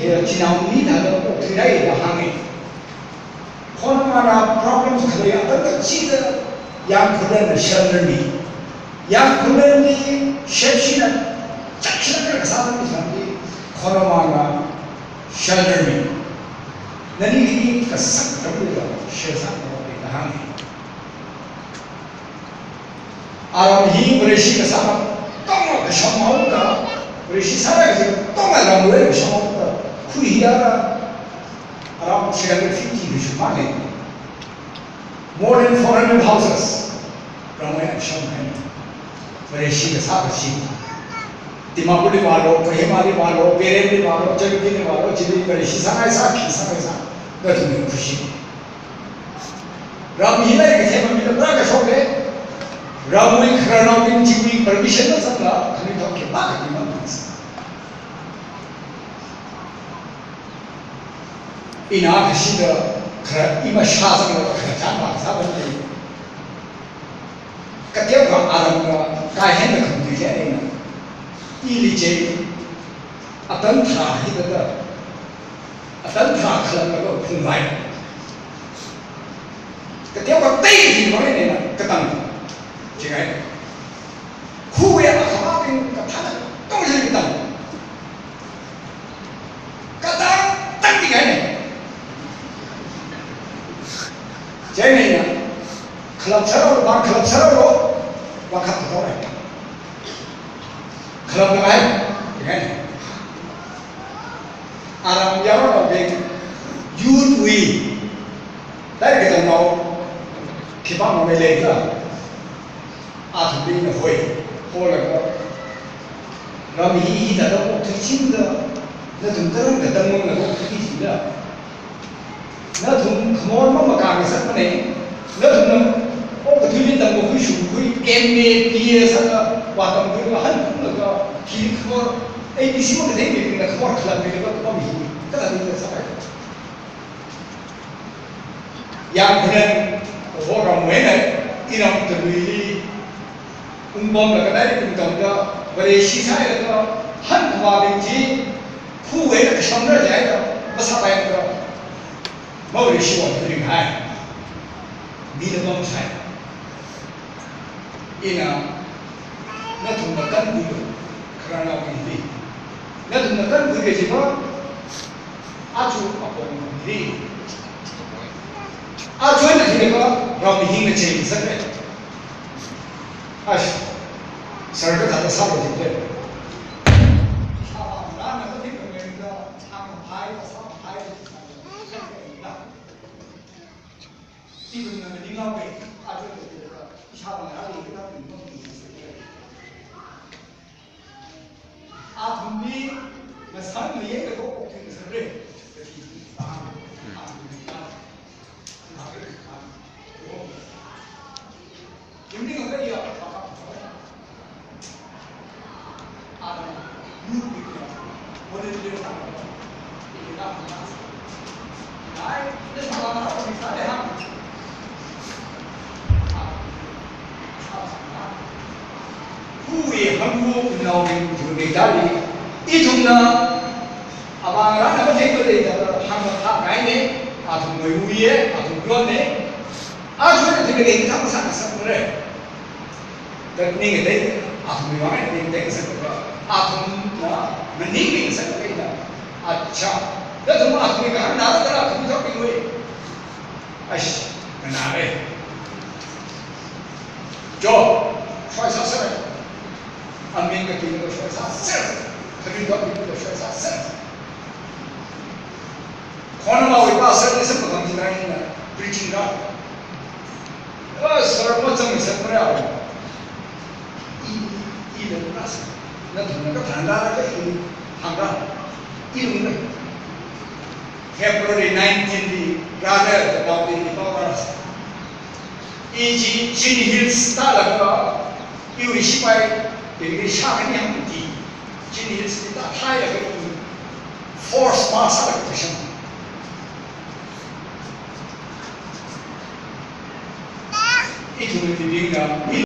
그 지나온 미나도 꼭 드라이가 하네. 코로나 problems 그래야 어떤 지도 양분의 셔널리 양분의 셰시는 작시를 사는 사람이 코로나 셔널리 너희들이 그 상담을 세상으로 하네. 아람이 그릇이 그 사람 똥을 그 셔마우다 그릇이 살아가지고 똥을 나무에 그 셔마우다 후이야라 around 350 Shumane. More than 400 houses. Ramaya Shumane. Malaysia Sabashi. Timabuli Walo, Kahimari Walo, Perembi Walo, Jagini Walo, Chili Malaysia Saki Samasa. That's me Kushi. Ramila came with the Braga Shoke. Ramui Kranawin Jimmy permission of Sanga, and we talk about the numbers. 이 나가시더 그 이마 샤상으로 그 장마 사번데 그때가 아람가 가hen의 금두제는 이리제 어떤 타히더다 어떤 타 클럽하고 풍바이 그때가 때리지 말이네 그땅 제가 후에 아마빈 그 타는 똥을 있다 까딱 땅디가 해 재미있냐? 클럽처럼 막 클럽처럼으로 막 갖다 돌아야 돼. 클럽 나가요? 이게 아람 여러 백 유위 나이게 너 기반 몸에 내가 아들이 호이 호라고 그럼 이 이다도 어떻게 친다 너 등들은 몇 등은 거 어떻게 친다 nó thùng khôn mà càng sắc cái này nó thùng nó cái thứ liên tâm của cái sủng cái em mê kia sao hoạt động cái là hết cũng là cái khi khôn ABC mà cái thế mình là khôn là mình có bị cái là mình sao vậy yang nên của rồng mấy này đi làm từ người bom là cái đấy cũng trồng cho và để xí sai là cái hết hòa bình chỉ khu ấy là cái sống nó dễ đâu nó sao vậy đâu某人希望这个海，你的东西，因为那从那根部看到问题，那从那根部的什么，阿朱阿公问题，阿朱的这个让我们应该谨慎的，啊是，事儿都他都差不多对不对？基本上领导位，他这个下面哪里给他顶动力是对的。阿同比那三个也个都挺是对，这是啊，哪个啊？有那个可以啊，啊，有那个，我的这个啥，这个啥，来，这啥嘛？我们啥的哈？후에 한국 나오는 주민들이 이 동네 아마랑 한번 댓글에 있다가 한번 다 가이네 아동 외우에 아동 그런데 아주 되게 인상 상상 그래 그러니까 내 아동 외우에 내 생각 아동 내 생각이다 아차 그래서 뭐 아동이가 나라더라 그거 이거에 아이씨 나래 저衰杀生安民个地个衰杀生，他们到地个衰杀生。可能嘛，为把生的什么东西来呢？不是紧张。事儿我真是不了。一人那是，那从那个谈大那个谈大，一人的。February 19th, rather about the powers. 以及今天是大那个，因为西外。这个下面两问题，今年是大太阳的 force 马上的不行，一种的病呢。